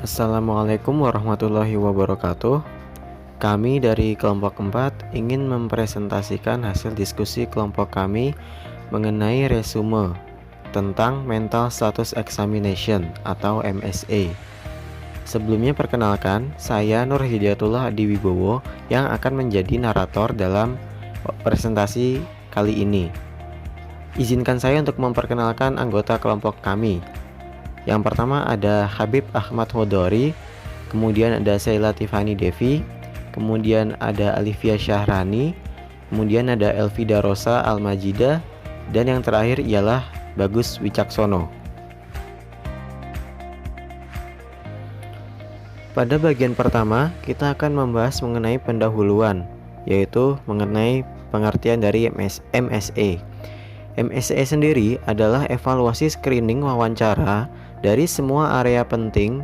Assalamualaikum warahmatullahi wabarakatuh. Kami dari kelompok 4 ingin mempresentasikan hasil diskusi kelompok kami mengenai resume tentang Mental Status Examination atau MSA. Sebelumnya perkenalkan, saya Nur Hidayatullah Adiwibowo yang akan menjadi narator dalam presentasi kali ini. Izinkan saya untuk memperkenalkan anggota kelompok kami. Yang pertama ada Habib Ahmad Hodori, kemudian ada Sheila Tiffany Devi, kemudian ada Alivia Syahrani, kemudian ada Elvida Rosa Almajida, dan yang terakhir ialah Bagus Wicaksono. Pada bagian pertama, kita akan membahas mengenai pendahuluan, yaitu mengenai pengertian dari MSA. MSA sendiri adalah evaluasi screening wawancara dari semua area penting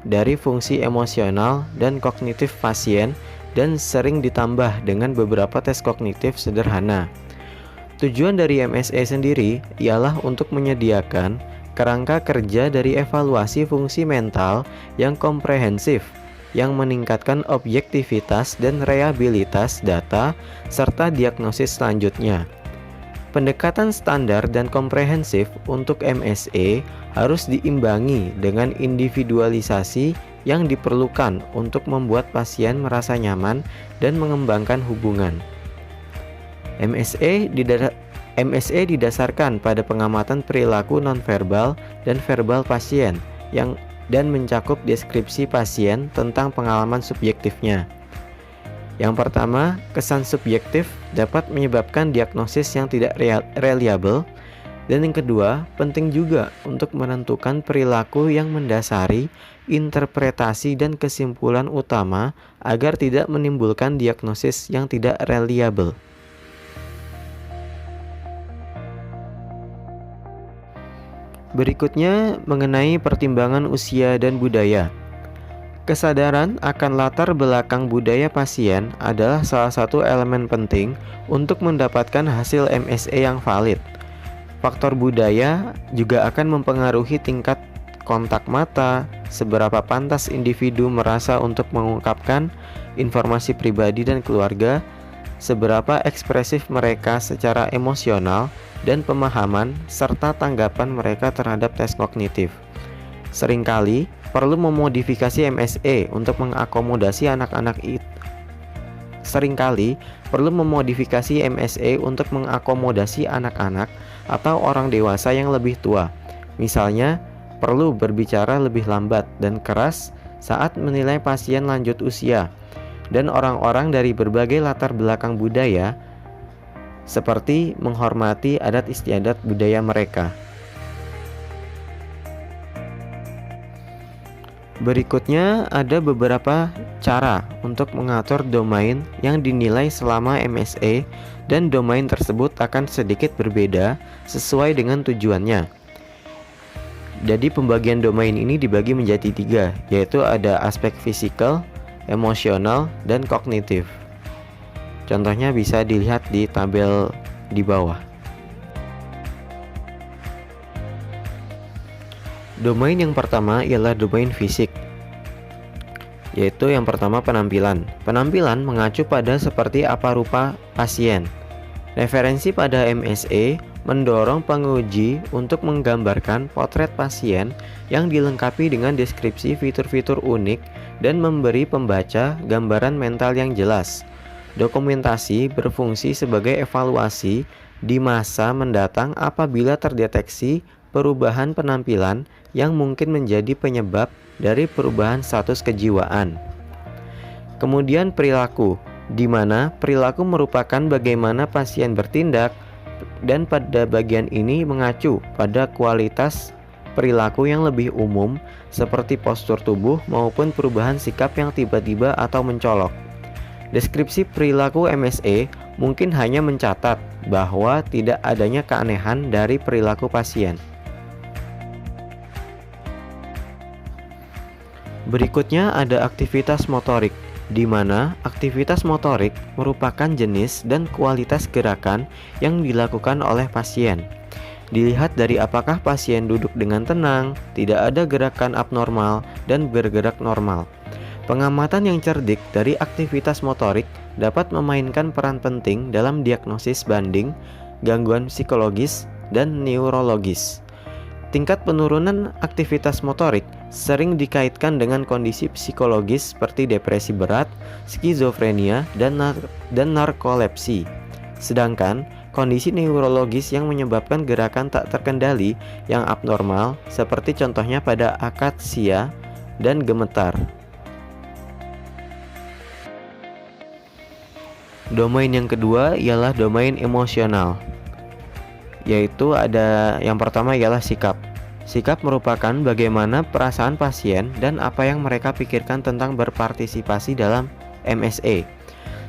dari fungsi emosional dan kognitif pasien dan sering ditambah dengan beberapa tes kognitif sederhana. Tujuan dari MSA sendiri ialah untuk menyediakan kerangka kerja dari evaluasi fungsi mental yang komprehensif yang meningkatkan objektivitas dan reliabilitas data serta diagnosis selanjutnya. Pendekatan standar dan komprehensif untuk MSA harus diimbangi dengan individualisasi yang diperlukan untuk membuat pasien merasa nyaman dan mengembangkan hubungan. MSA didasarkan pada pengamatan perilaku nonverbal dan verbal pasien dan mencakup deskripsi pasien tentang pengalaman subjektifnya. Yang pertama, kesan subjektif dapat menyebabkan diagnosis yang tidak reliable. Dan yang kedua, penting juga untuk menentukan perilaku yang mendasari interpretasi dan kesimpulan utama agar tidak menimbulkan diagnosis yang tidak reliable. Berikutnya mengenai pertimbangan usia dan budaya. Kesadaran akan latar belakang budaya pasien adalah salah satu elemen penting untuk mendapatkan hasil MSA yang valid. Faktor budaya juga akan mempengaruhi tingkat kontak mata, seberapa pantas individu merasa untuk mengungkapkan informasi pribadi dan keluarga, seberapa ekspresif mereka secara emosional dan pemahaman, serta tanggapan mereka terhadap tes kognitif. Seringkali perlu memodifikasi MSA untuk mengakomodasi anak-anak atau orang dewasa yang lebih tua. Misalnya, perlu berbicara lebih lambat dan keras saat menilai pasien lanjut usia dan orang-orang dari berbagai latar belakang budaya, seperti menghormati adat istiadat budaya mereka. Berikutnya ada beberapa cara untuk mengatur domain yang dinilai selama MSA, dan domain tersebut akan sedikit berbeda sesuai dengan tujuannya. Jadi pembagian domain ini dibagi menjadi 3, yaitu ada aspek fisikal, emosional, dan kognitif. Contohnya bisa dilihat di tabel di bawah. Domain yang pertama ialah domain fisik, yaitu yang pertama penampilan. Penampilan mengacu pada seperti apa rupa pasien. Referensi pada MSA mendorong penguji untuk menggambarkan potret pasien yang dilengkapi dengan deskripsi fitur-fitur unik dan memberi pembaca gambaran mental yang jelas. Dokumentasi berfungsi sebagai evaluasi di masa mendatang apabila terdeteksi perubahan penampilan yang mungkin menjadi penyebab dari perubahan status kejiwaan. Kemudian perilaku, di mana perilaku merupakan bagaimana pasien bertindak, dan pada bagian ini mengacu pada kualitas perilaku yang lebih umum seperti postur tubuh maupun perubahan sikap yang tiba-tiba atau mencolok. Deskripsi perilaku MSA mungkin hanya mencatat bahwa tidak adanya keanehan dari perilaku pasien. Berikutnya ada aktivitas motorik, di mana aktivitas motorik merupakan jenis dan kualitas gerakan yang dilakukan oleh pasien. Dilihat dari apakah pasien duduk dengan tenang, tidak ada gerakan abnormal, dan bergerak normal. Pengamatan yang cerdik dari aktivitas motorik dapat memainkan peran penting dalam diagnosis banding, gangguan psikologis, dan neurologis. Tingkat penurunan aktivitas motorik sering dikaitkan dengan kondisi psikologis seperti depresi berat, skizofrenia, dan narkolepsi. Sedangkan kondisi neurologis yang menyebabkan gerakan tak terkendali yang abnormal seperti contohnya pada akatsia dan gemetar. Domain yang kedua ialah domain emosional, yaitu ada yang pertama ialah sikap. Sikap merupakan bagaimana perasaan pasien dan apa yang mereka pikirkan tentang berpartisipasi dalam MSA.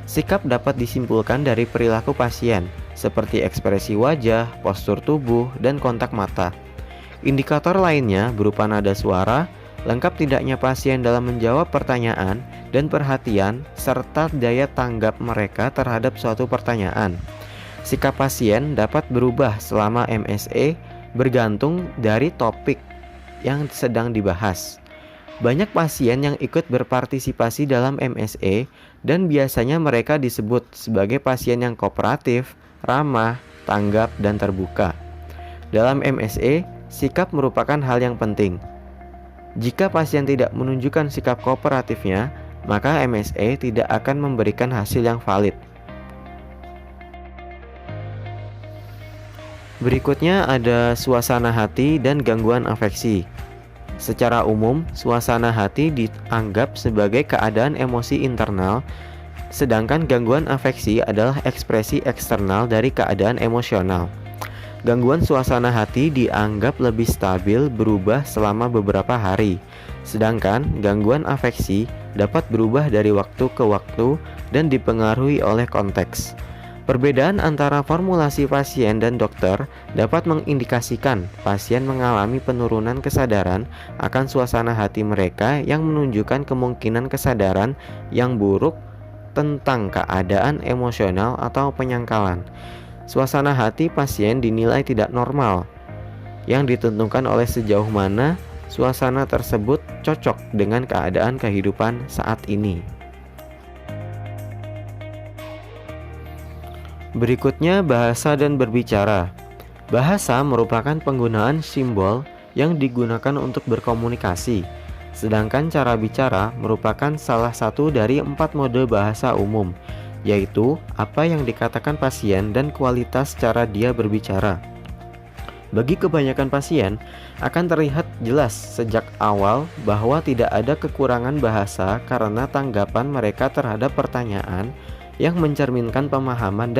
Sikap dapat disimpulkan dari perilaku pasien, seperti ekspresi wajah, postur tubuh, dan kontak mata. Indikator lainnya berupa nada suara, lengkap tidaknya pasien dalam menjawab pertanyaan, dan perhatian, serta daya tanggap mereka terhadap suatu pertanyaan. Sikap pasien dapat berubah selama MSA bergantung dari topik yang sedang dibahas. Banyak pasien yang ikut berpartisipasi dalam MSA dan biasanya mereka disebut sebagai pasien yang kooperatif, ramah, tanggap, dan terbuka. Dalam MSA, sikap merupakan hal yang penting. Jika pasien tidak menunjukkan sikap kooperatifnya, maka MSA tidak akan memberikan hasil yang valid. Berikutnya ada suasana hati dan gangguan afeksi. Secara umum, suasana hati dianggap sebagai keadaan emosi internal, sedangkan gangguan afeksi adalah ekspresi eksternal dari keadaan emosional. Gangguan suasana hati dianggap lebih stabil berubah selama beberapa hari, sedangkan gangguan afeksi dapat berubah dari waktu ke waktu dan dipengaruhi oleh konteks. Perbedaan antara formulasi pasien dan dokter dapat mengindikasikan pasien mengalami penurunan kesadaran akan suasana hati mereka yang menunjukkan kemungkinan kesadaran yang buruk tentang keadaan emosional atau penyangkalan. Suasana hati pasien dinilai tidak normal, yang ditentukan oleh sejauh mana suasana tersebut cocok dengan keadaan kehidupan saat ini. Berikutnya bahasa dan berbicara. Bahasa merupakan penggunaan simbol yang digunakan untuk berkomunikasi, sedangkan cara bicara merupakan salah satu dari 4 mode bahasa umum, yaitu apa yang dikatakan pasien dan kualitas cara dia berbicara. Bagi kebanyakan pasien, akan terlihat jelas sejak awal bahwa tidak ada kekurangan bahasa karena tanggapan mereka terhadap pertanyaan yang mencerminkan pemahaman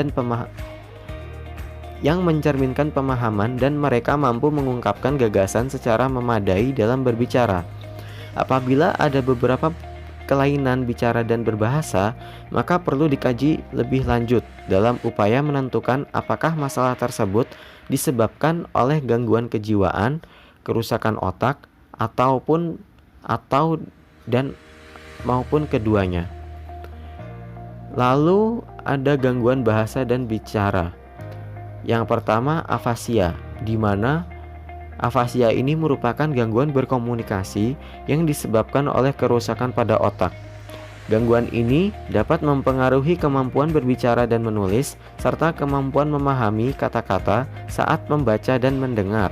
dan mereka mampu mengungkapkan gagasan secara memadai dalam berbicara. Apabila ada beberapa kelainan bicara dan berbahasa, maka perlu dikaji lebih lanjut dalam upaya menentukan apakah masalah tersebut disebabkan oleh gangguan kejiwaan, kerusakan otak, maupun keduanya. Lalu ada gangguan bahasa dan bicara. Yang pertama afasia, di mana afasia ini merupakan gangguan berkomunikasi yang disebabkan oleh kerusakan pada otak. Gangguan ini dapat mempengaruhi kemampuan berbicara dan menulis, serta kemampuan memahami kata-kata saat membaca dan mendengar.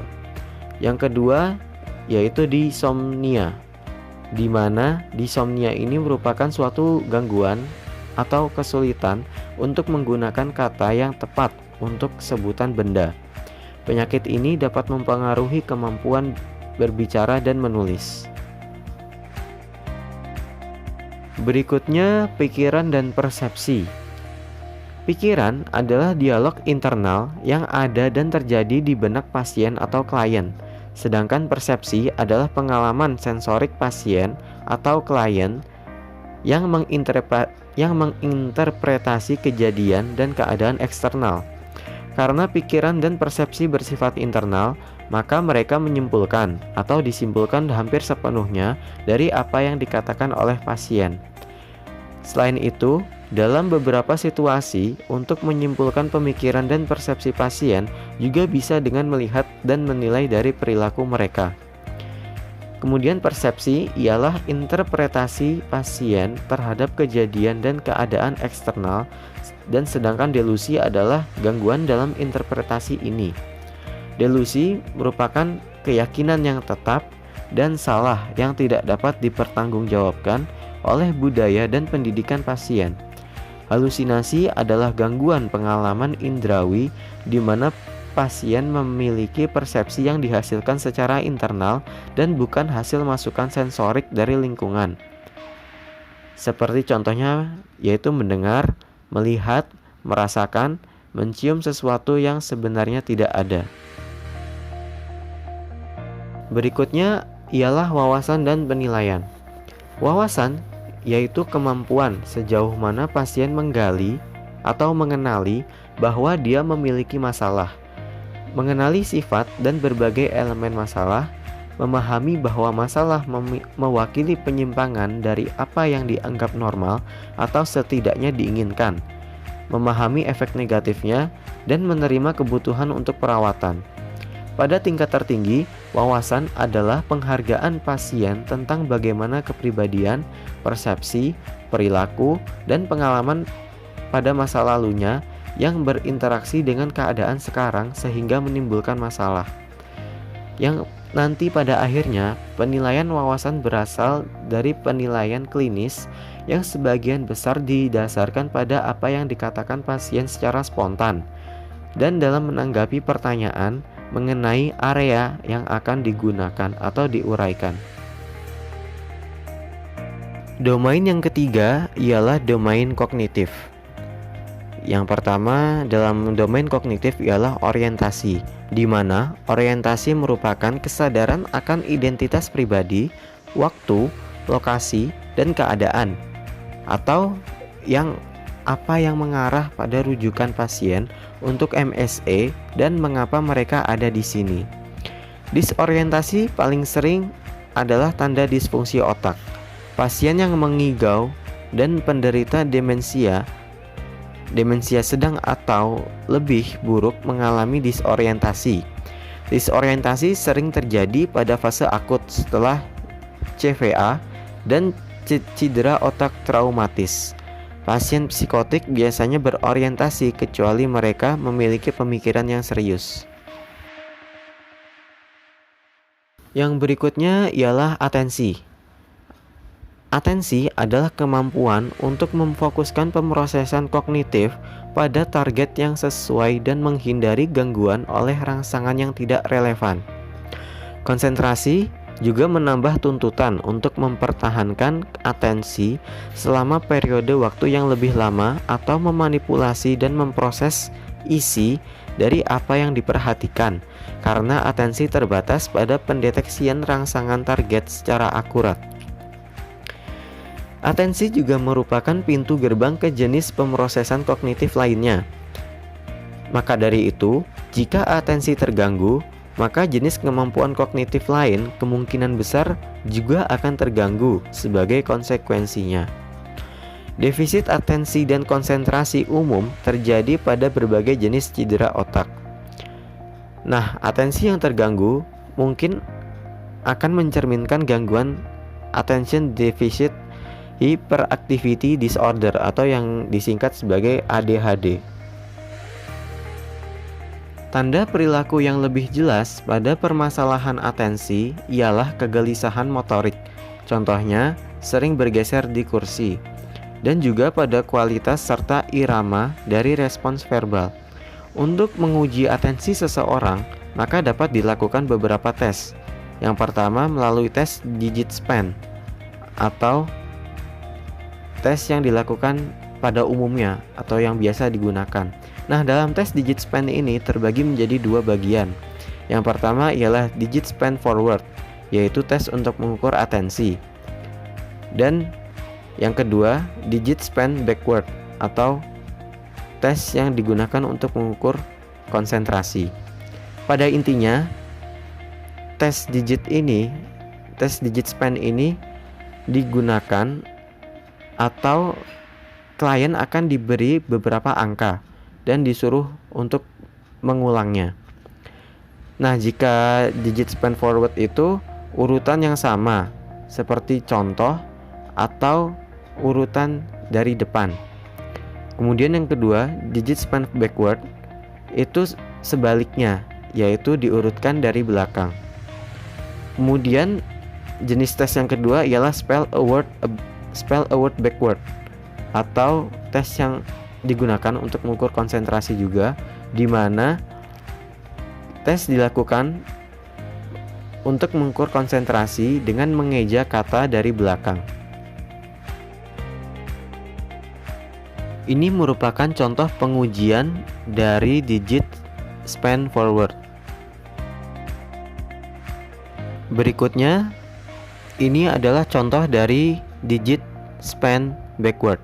Yang kedua yaitu disomnia, di mana disomnia ini merupakan suatu gangguan atau kesulitan untuk menggunakan kata yang tepat untuk sebutan benda. Penyakit ini dapat mempengaruhi kemampuan berbicara dan menulis. Berikutnya, pikiran dan persepsi. Pikiran adalah dialog internal yang ada dan terjadi di benak pasien atau klien. Sedangkan persepsi adalah pengalaman sensorik pasien atau klien yang menginterpretasi kejadian dan keadaan eksternal. Karena pikiran dan persepsi bersifat internal, maka mereka menyimpulkan atau disimpulkan hampir sepenuhnya dari apa yang dikatakan oleh pasien. Selain itu, Dalam beberapa situasi, untuk menyimpulkan pemikiran dan persepsi pasien juga bisa dengan melihat dan menilai dari perilaku mereka. Kemudian persepsi ialah interpretasi pasien terhadap kejadian dan keadaan eksternal, dan sedangkan delusi adalah gangguan dalam interpretasi ini. Delusi merupakan keyakinan yang tetap dan salah yang tidak dapat dipertanggungjawabkan oleh budaya dan pendidikan pasien. Halusinasi adalah gangguan pengalaman indrawi di mana pasien memiliki persepsi yang dihasilkan secara internal dan bukan hasil masukan sensorik dari lingkungan. Seperti contohnya yaitu mendengar, melihat, merasakan, mencium sesuatu yang sebenarnya tidak ada. Berikutnya ialah wawasan dan penilaian. Wawasan yaitu kemampuan sejauh mana pasien menggali atau mengenali bahwa dia memiliki masalah, mengenali sifat dan berbagai elemen masalah, memahami bahwa masalah mewakili penyimpangan dari apa yang dianggap normal atau setidaknya diinginkan, memahami efek negatifnya, dan menerima kebutuhan untuk perawatan. Pada tingkat tertinggi, wawasan adalah penghargaan pasien tentang bagaimana kepribadian, persepsi, perilaku, dan pengalaman pada masa lalunya yang berinteraksi dengan keadaan sekarang sehingga menimbulkan masalah. Yang nanti pada akhirnya, penilaian wawasan berasal dari penilaian klinis yang sebagian besar didasarkan pada apa yang dikatakan pasien secara spontan dan dalam menanggapi pertanyaan mengenai area yang akan digunakan atau diuraikan. Domain yang ketiga ialah domain kognitif. Yang pertama dalam domain kognitif ialah orientasi, di mana orientasi merupakan kesadaran akan identitas pribadi, waktu, lokasi, dan keadaan, atau apa yang mengarah pada rujukan pasien untuk MSE dan mengapa mereka ada di sini. Disorientasi paling sering adalah tanda disfungsi otak. Pasien yang mengigau dan penderita demensia sedang atau lebih buruk mengalami disorientasi. Disorientasi sering terjadi pada fase akut setelah CVA dan cedera otak traumatis. Pasien psikotik biasanya berorientasi kecuali mereka memiliki pemikiran yang serius. Yang berikutnya ialah atensi. Atensi adalah kemampuan untuk memfokuskan pemrosesan kognitif pada target yang sesuai dan menghindari gangguan oleh rangsangan yang tidak relevan. Konsentrasi juga menambah tuntutan untuk mempertahankan atensi selama periode waktu yang lebih lama atau memanipulasi dan memproses isi dari apa yang diperhatikan, karena atensi terbatas pada pendeteksian rangsangan target secara akurat. Atensi juga merupakan pintu gerbang ke jenis pemrosesan kognitif lainnya. Maka dari itu, jika atensi terganggu, maka jenis kemampuan kognitif lain kemungkinan besar juga akan terganggu sebagai konsekuensinya. Defisit atensi dan konsentrasi umum terjadi pada berbagai jenis cedera otak. Nah, atensi yang terganggu mungkin akan mencerminkan gangguan attention deficit hyperactivity disorder atau yang disingkat sebagai ADHD. Tanda perilaku yang lebih jelas pada permasalahan atensi ialah kegelisahan motorik. Contohnya, sering bergeser di kursi. Dan juga pada kualitas serta irama dari respons verbal. Untuk menguji atensi seseorang, maka dapat dilakukan beberapa tes. Yang pertama melalui tes digit span atau tes yang dilakukan pada umumnya atau yang biasa digunakan. Nah, dalam tes digit span ini terbagi menjadi dua bagian. Yang pertama ialah digit span forward, yaitu tes untuk mengukur atensi. Dan yang kedua, digit span backward atau tes yang digunakan untuk mengukur konsentrasi. Pada intinya, tes digit span ini digunakan atau klien akan diberi beberapa angka dan disuruh untuk mengulangnya. Nah, jika digit span forward itu urutan yang sama seperti contoh atau urutan dari depan. Kemudian yang kedua, digit span backward itu sebaliknya, yaitu diurutkan dari belakang. Kemudian jenis tes yang kedua ialah spell a word backward, atau tes yang digunakan untuk mengukur konsentrasi juga, di mana tes dilakukan untuk mengukur konsentrasi dengan mengeja kata dari belakang. Ini merupakan contoh pengujian dari digit span forward. Berikutnya, ini adalah contoh dari digit span backward.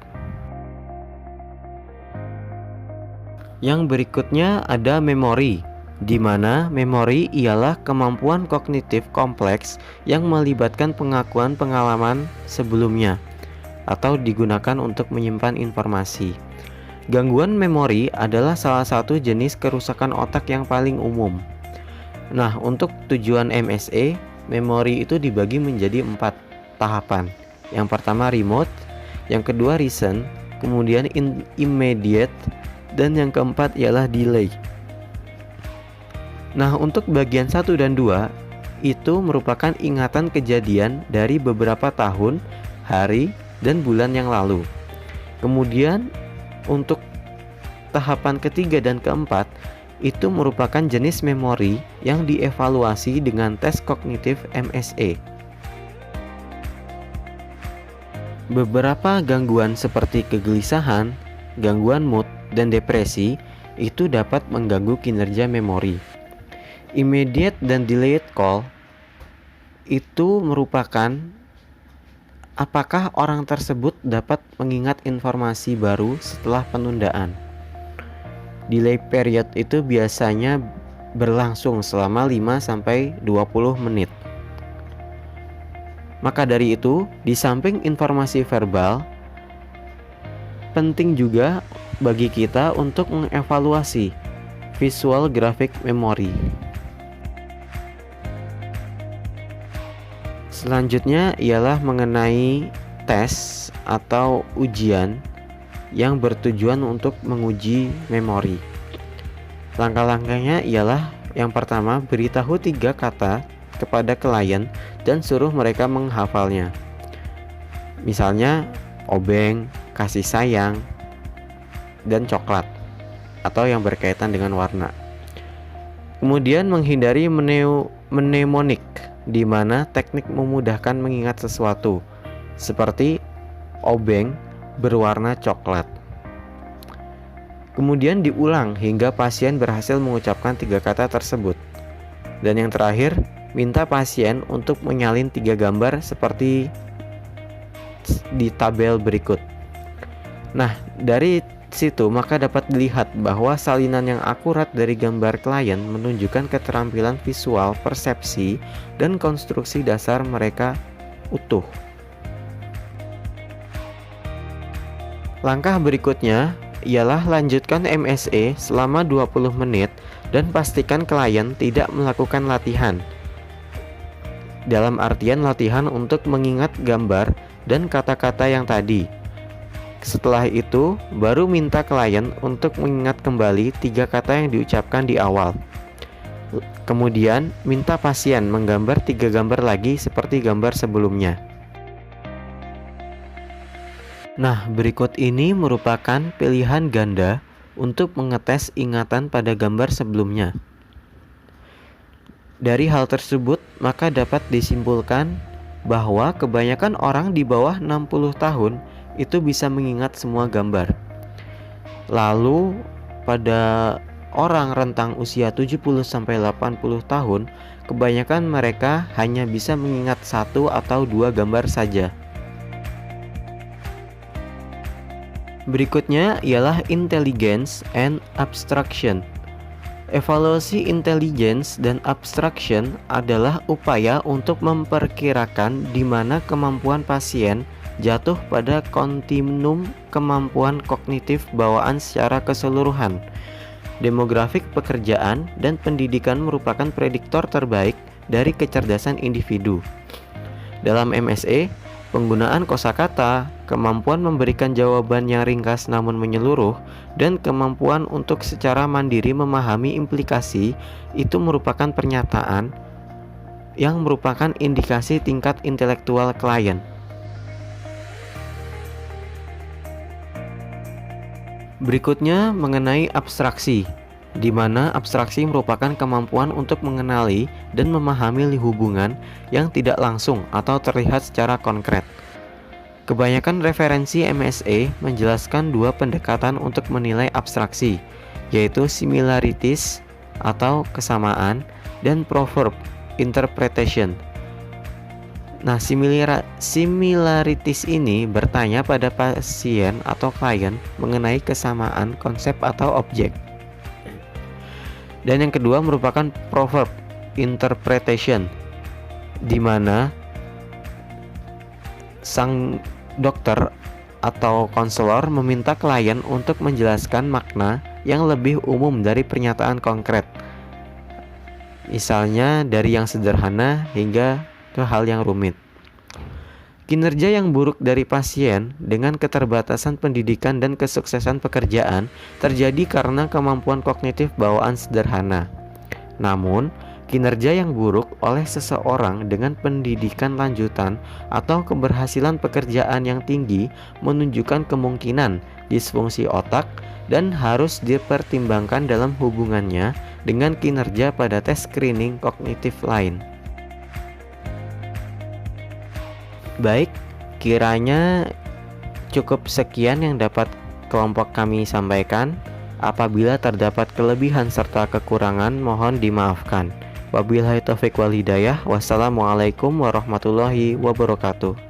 Yang berikutnya ada memori, di mana memori ialah kemampuan kognitif kompleks yang melibatkan pengakuan pengalaman sebelumnya atau digunakan untuk menyimpan informasi. Gangguan memori adalah salah satu jenis kerusakan otak yang paling umum. Nah, untuk tujuan MSA, memori itu dibagi menjadi 4 tahapan. Yang pertama remote, yang kedua recent, kemudian immediate, dan yang keempat ialah delay. Nah, untuk bagian 1 dan 2 itu merupakan ingatan kejadian dari beberapa tahun, hari, dan bulan yang lalu. Kemudian untuk tahapan ketiga dan keempat itu merupakan jenis memori yang dievaluasi dengan tes kognitif MSA. Beberapa gangguan seperti kegelisahan, gangguan mood, dan depresi itu dapat mengganggu kinerja memori. Immediate dan delayed call itu merupakan apakah orang tersebut dapat mengingat informasi baru setelah penundaan. Delay period itu biasanya berlangsung selama 5-20 menit. Maka dari itu, di samping informasi verbal, penting juga bagi kita untuk mengevaluasi visual graphic memory. Selanjutnya ialah mengenai tes atau ujian yang bertujuan untuk menguji memori. Langkah-langkahnya ialah yang pertama, beritahu 3 kata kepada klien dan suruh mereka menghafalnya. Misalnya obeng, kasih sayang, dan coklat, atau yang berkaitan dengan warna. Kemudian menghindari mnemonik, di mana teknik memudahkan mengingat sesuatu, seperti obeng berwarna coklat. Kemudian diulang hingga pasien berhasil mengucapkan 3 kata tersebut. Dan yang terakhir, minta pasien untuk menyalin 3 gambar seperti di tabel berikut. Nah, dari situ maka dapat dilihat bahwa salinan yang akurat dari gambar klien menunjukkan keterampilan visual, persepsi, dan konstruksi dasar mereka utuh. Langkah berikutnya ialah lanjutkan MSA selama 20 menit dan pastikan klien tidak melakukan latihan. Dalam artian latihan untuk mengingat gambar dan kata-kata yang tadi. Setelah itu, baru minta klien untuk mengingat kembali 3 kata yang diucapkan di awal. Kemudian, minta pasien menggambar 3 gambar lagi seperti gambar sebelumnya. Nah, berikut ini merupakan pilihan ganda untuk mengetes ingatan pada gambar sebelumnya. Dari hal tersebut, maka dapat disimpulkan bahwa kebanyakan orang di bawah 60 tahun itu bisa mengingat semua gambar. Lalu pada orang rentang usia 70-80 tahun, kebanyakan mereka hanya bisa mengingat 1 atau 2 gambar saja. Berikutnya ialah intelligence and abstraction. Evaluasi intelligence dan abstraction adalah upaya untuk memperkirakan di mana kemampuan pasien jatuh pada kontinum kemampuan kognitif bawaan secara keseluruhan. Demografik pekerjaan dan pendidikan merupakan prediktor terbaik dari kecerdasan individu. Dalam MSE, penggunaan kosakata, kemampuan memberikan jawaban yang ringkas namun menyeluruh, dan kemampuan untuk secara mandiri memahami implikasi itu merupakan pernyataan yang merupakan indikasi tingkat intelektual klien. Berikutnya mengenai abstraksi, di mana abstraksi merupakan kemampuan untuk mengenali dan memahami hubungan yang tidak langsung atau terlihat secara konkret. Kebanyakan referensi MSE menjelaskan dua pendekatan untuk menilai abstraksi, yaitu similarities atau kesamaan dan proverb interpretation. Nah, similarities ini bertanya pada pasien atau klien mengenai kesamaan konsep atau objek. Dan yang kedua merupakan proverb interpretation, di mana sang dokter atau konselor meminta klien untuk menjelaskan makna yang lebih umum dari pernyataan konkret. Misalnya dari yang sederhana hingga ke hal yang rumit. Kinerja yang buruk dari pasien dengan keterbatasan pendidikan dan kesuksesan pekerjaan terjadi karena kemampuan kognitif bawaan sederhana. Namun, kinerja yang buruk oleh seseorang dengan pendidikan lanjutan atau keberhasilan pekerjaan yang tinggi menunjukkan kemungkinan disfungsi otak dan harus dipertimbangkan dalam hubungannya dengan kinerja pada tes screening kognitif lain. Baik, kiranya cukup sekian yang dapat kelompok kami sampaikan. Apabila terdapat kelebihan serta kekurangan, mohon dimaafkan. Wabillahi taufiq wal hidayah. Wassalamualaikum warahmatullahi wabarakatuh.